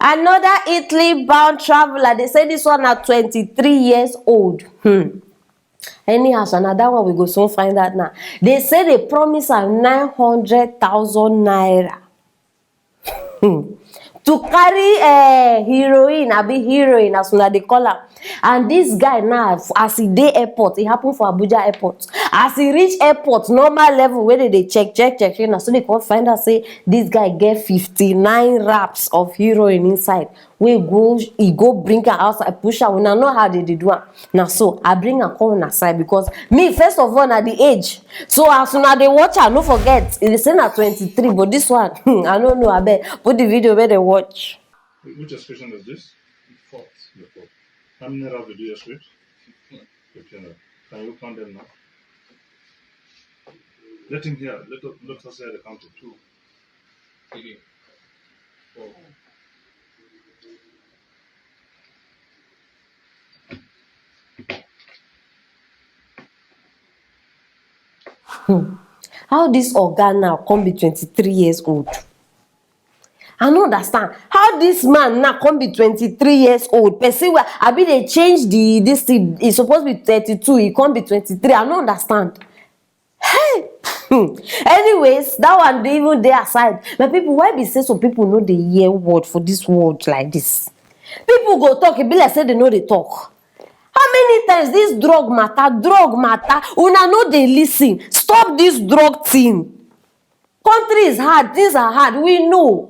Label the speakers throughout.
Speaker 1: Another Italy-bound traveler. They say this one at 23 years old. Anyhow, so now that one we go soon find out now. They say they promise her 900,000 naira. To carry heroin, heroin as soon as they call her. And this guy now, as he dey airport, it happened for Abuja Airport. As he reach airport, normal level where they check. Now so they can't find out say this guy get 59 wraps of heroin inside. He go bring her outside, push her. We now know how they do it. Now so I bring her come aside because me first of all at the age. So as soon as they watch her, no forget it is saying at 23, but this one I don't know. I bet put the video where they watch.
Speaker 2: Which excursion is this? Fourth. The fourth. How many rounds did you escape? 15. Can you count them now? Let him hear. Let us hear the count of 2, 3, 4.
Speaker 1: How this organ now come be 23 years old? I don't understand. How this man now come be 23 years old? Person where I be they change this thing. It's supposed to be 32. He can't be 23. I don't understand. Hey. Anyways, that one they even there aside. But people, why be say some people know the hear word for this word like this? People go talk. It be like say they know they talk. How many times this drug matter? Una know they listen. Stop this drug thing. Country is hard. Things are hard. We know.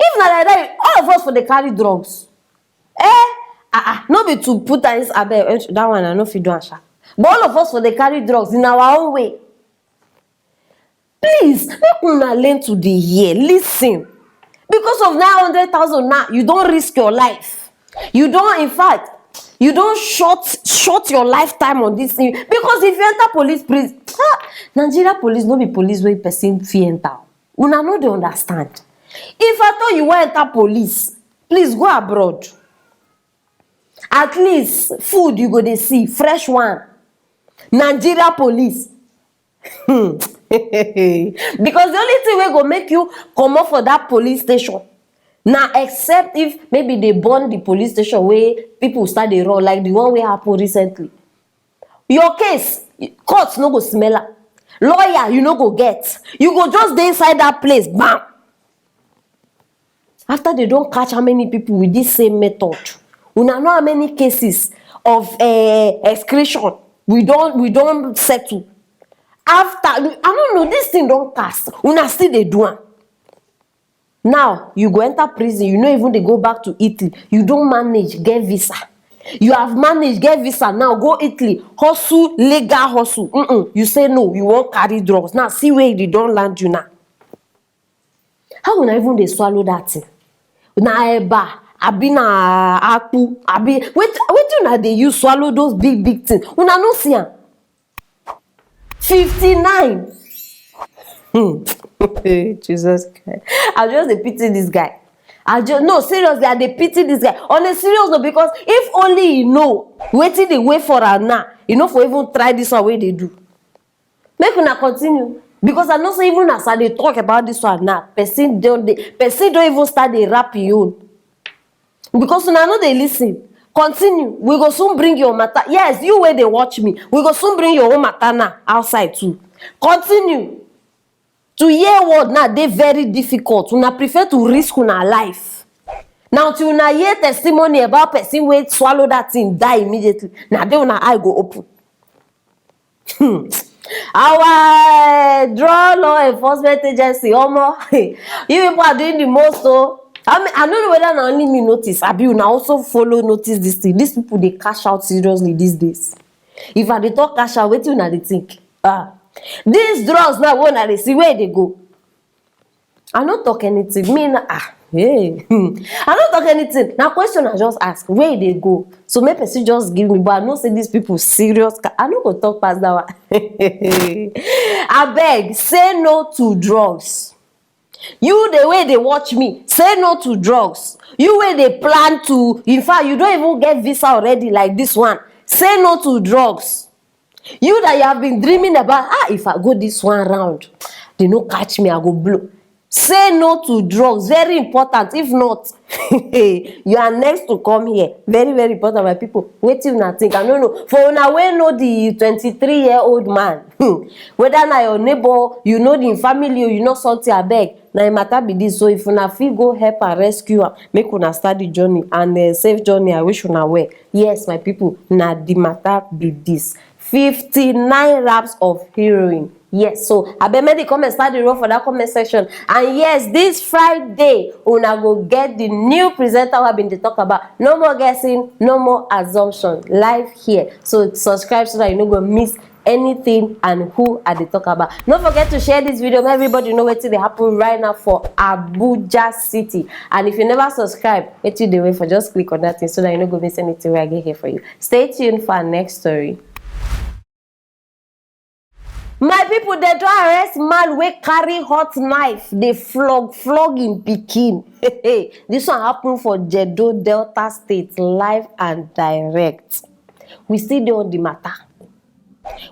Speaker 1: If not like that, all of us for the carry drugs. No be to put that one. I know if you do answer. But all of us for the carry drugs in our own way. Please, make una learn to the hear. Listen. Because of 900,000 now, you don't risk your life. You don't, in fact, you don't short your lifetime on this thing. Because if you enter police prison, Nigeria police no be police where person fit enter. Una no dey understand. If I thought you want enter police, please go abroad. At least food you go dey see, fresh one. Nigeria police. Because the only thing wey go make you comot for that police station now, except if maybe they burn the police station where people start dey run, like the one wey happen recently. Your case, court no go smell am. Lawyer, you no go get. You go just dey inside that place, bam. After they don't catch how many people with this same method, we know how many cases of excretion we don't settle. After I don't know, this thing don't cast. Una still they do am. Now you go enter prison. You know even they go back to Italy. You don't manage get visa. You have managed get visa. Now go Italy. Hustle legal hustle. You say no. You won't carry drugs. Now see where they don't land you now. How will even they swallow that thing? Na eba, abi na akpu, abi wait una dey use swallow those big things. Una no see am. 59. Jesus Christ. I just dey pity this guy. No, seriously, I dey pity this guy. On a serious note, because if only he know wetin dey wait for am now, you know for even try this one wey they do. Make una continue. Because I know say even as I dey talk about this one now, person don't even start the rap you. Because una know they listen. Continue. We go soon bring your matter. Yes, you where they watch me. We go soon bring your own matter now outside too. Continue. To hear word now, they very difficult. Una prefer to risk una life. Now to una hear testimony about person wey swallow that thing, die immediately. Now they una eye go open. Our draw law enforcement agency, you people are doing the most. So I don't know whether na only me notice. Abi una also follow notice this thing. These people they cash out seriously these days. If I dey talk cash out, wetin una dey think? These drugs now when I see where they go. I don't talk anything. Me na hey. I don't talk anything. Now question I just ask where they go. So maybe person just give me, but I know say these people serious. I no go talk past that one. I beg, say no to drugs. You the way they watch me, say no to drugs. You way they plan to, in fact, you don't even get visa already like this one. Say no to drugs. You that you have been dreaming about, if I go this one round, they no catch me, I go blow. Say no to drugs, very important. If not, you are next to come here. Very, very important, my people. Wetin una think? I no know. For una wey know the 23-year-old man, whether na your neighbor, you know the family, or you know something, abeg, na im matter be this. So if una fit go help and rescue am, make una start the journey, and safe journey. I wish una well. Yes, my people, na the matter be this. 59 wraps of heroin. Yes, so abeg make the comment start the roll for that comment section. And yes, this Friday una go get the new presenter wey been dey talk about. No more guessing, no more assumption. Live here. So subscribe so that you no go miss anything and who I dey talk about. No forget to share this video, make everybody know wetin dey happen right now for Abuja city. And if you never subscribe, wetin you dey wait for? Just click on that thing so that you no go miss anything wey I get here for you. Stay tuned for our next story. My people, they don arrest man wey carry hot knife dey flog im pikin. This one happen for Jedo, Delta State, live and direct. We still dey on the matter.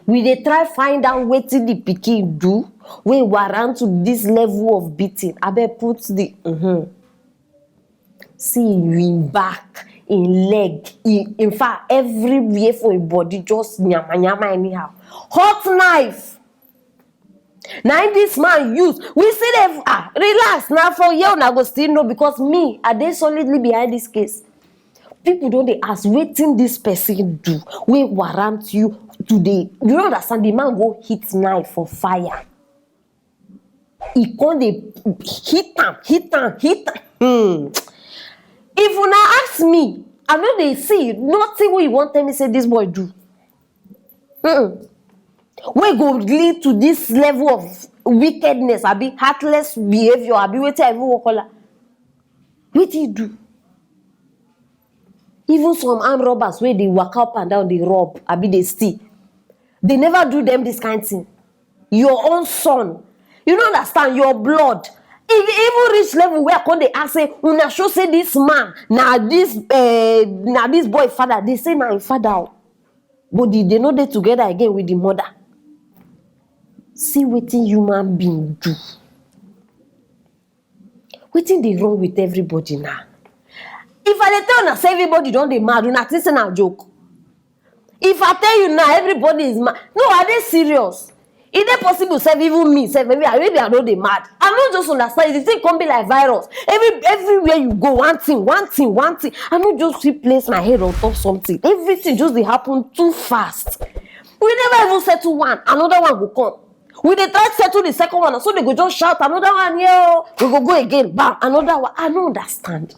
Speaker 1: We dey try find out wetin the pikin do wey warrant to this level of beating. Abeg put the see im back, im leg, in fact everywhere for im body just nyama nyama anyhow. Hot knife. Now this man use, we see them relax now for you una go still know, because me I dey solidly behind this case. People don't dey ask wetin this person do wey warrant you today. You don't understand, the man go hit knife for fire. He come dey hit am. If una ask me, I know they see nothing wey you wan tell me say this boy do. Wey go lead to this level of wickedness, abi heartless behavior, abi wetin I even wan call am. Wetin he do? Even some armed robbers wey dey waka up and down, dey rob, abi dey steal, they never do them this kind thing. Your own son, you don't understand, your blood. Even reach level where I come dey ask say, una sure say this man na this boy father? They say na him father, but they no dey together again with the mother. See wetin human being do. Wetin dey wrong with everybody now? If I dey tell una say everybody don dey mad, una think say na joke. If I tell you now everybody is mad, no, are they serious? Is it possible sef even me sef maybe I no dey mad? I no just understand. The thing come be like virus. Everywhere you go, one thing. I no just fit place my head on top something. Everything just dey happen too fast. We never even settle one, another one go come. We dey try settle the second one, so they go just shout another one, yo, we go again, bam, another one. I no understand.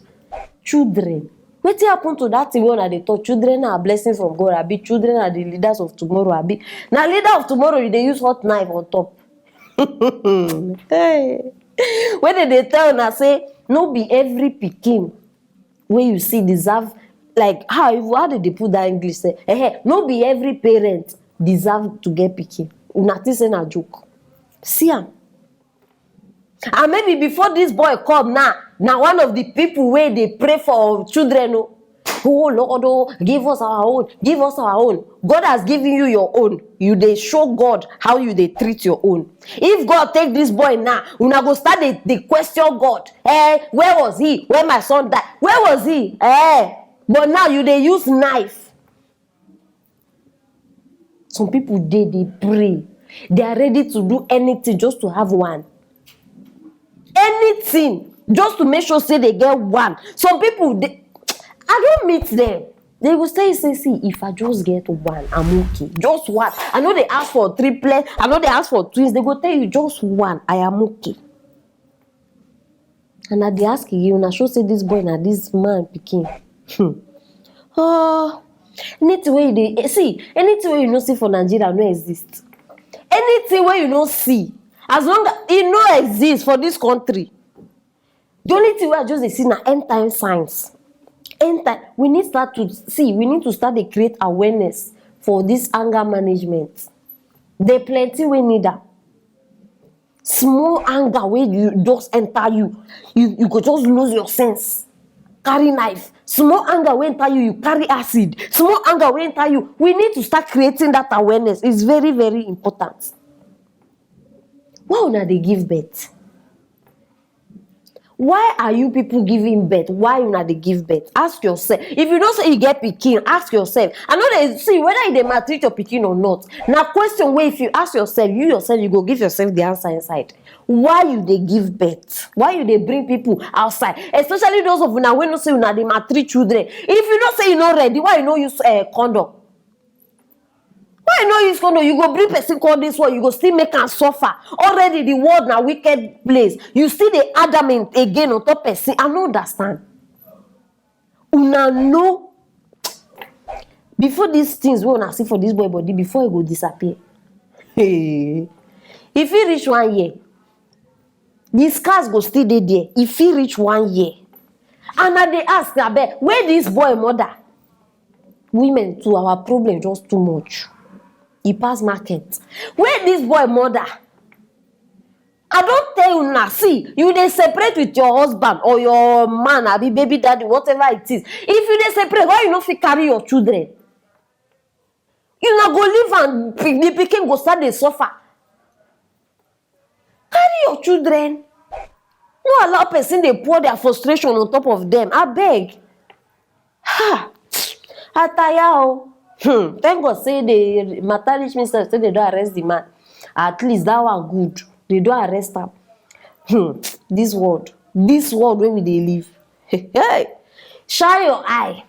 Speaker 1: Children, wetin happen to that thing wey una dey talk? Children are a blessing from God, abi children are the leaders of tomorrow, abi na leader of tomorrow you dey use hot knife on top. Hey, when they tell una say no be every pikin wey you see deserve, like how did they put that English say? No be every parent deserve to get pikin. Una think say na joke. See am. And maybe before this boy come now one of the people wey dey pray for children. Oh Lord, give us our own. God has given you your own. You dey show God how you dey treat your own. If God take this boy now, una go start dey question God. Where was he when my son died? Where was he? But now you dey use knife. Some people they pray. They are ready to do anything just to have one. Anything just to make sure say they get one. Some people, I don't meet them. They will say, see, if I just get one, I'm okay. Just one. I know they ask for triplets. I know they ask for twins. They go tell you just one. I am okay. And at the ask you, I show say this boy na this man pikin. Anything where you see, anything where you no see for Nigeria no exist. Anything where you no see, as long as it no exist for this country. The only thing where I just see na end time signs. End time. We need to start to create awareness for this anger management. There plenty we need that. Small anger where you just enter you could just lose your sense. Carry knife. Small anger will enter you carry acid. Small anger will enter you. We need to start creating that awareness. It's very, very important. Why would they give birth? Why are you people giving birth? Why you not dey give birth? Ask yourself. If you don't say you get pikin, ask yourself. I know they see whether you dey maltreat your pikin or not. Now question where if you ask yourself, you go give yourself the answer inside. Why you dey give birth? Why you dey bring people outside? Especially those of una wey no say una dey maltreat children. If you don't say you not ready, why you no use condom? Why you no use condom? You go bring person call this one, you go still make am suffer. Already the world na wicked place. You still dey adamant again on top person. I no understand. Una know before these things wey una see for this boy body, before e go disappear. Hey, if he reach 1 year, the scars go still dey there. If he reach 1 year, and I dey ask abeg, where this boy mother? Women too, our problem just too much. E pass market. Where this boy mother? I don't tell you now. See, you dey separate with your husband or your man, abi baby daddy, whatever it is. If you dey separate, why you no fit carry your children? You no go live and the pikin go start dey suffer. Carry your children. No allow person dey pour their frustration on top of them. Abeg. Ha! I tire o. Thank God say the matter reach me say they don't arrest the man. At least that one good. They don't arrest him. This world where we dey live. Hey, shine your eye.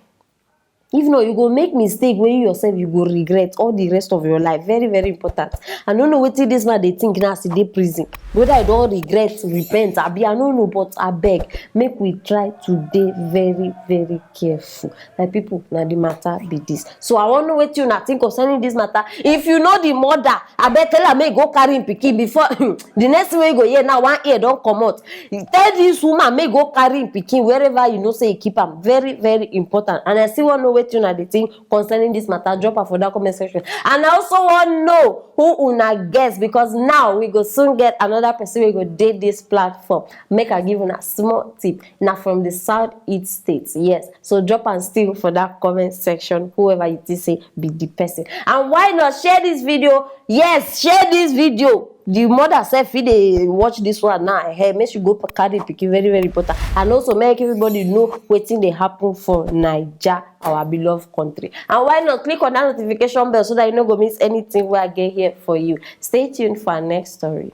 Speaker 1: If not, you go make mistake when you yourself you go regret all the rest of your life. Very, very important. I don't know what this man they think now see dey prison. Whether I don't regret, repent, I don't know, but I beg, make we try to be very, very careful. Like people, now the matter be this. So I want to know what you not think concerning this matter. If you know the mother, I bet tell her make go carry him pikin before the next way you go here now 1 ear don't come out. Tell this woman make go carry him pikin wherever you know say you keep him. Very, very important. And I still want to know what you the thing concerning this matter. Drop her for that comment section. And I also want to know who una guess, because now we go soon get another person we go date this platform. Make her give una small tip. Now from the Southeast states. Yes. So drop and steal for that comment section. Whoever it is say be the person. And why not share this video? Yes, share this video. The mother said if they watch this one now, hey, make sure you go carry pikin. Very, very important. And also make everybody know what thing they happen for Naija, our beloved country. And why not click on that notification bell so that you don't go miss anything where I get here for you. Stay tuned for our next story.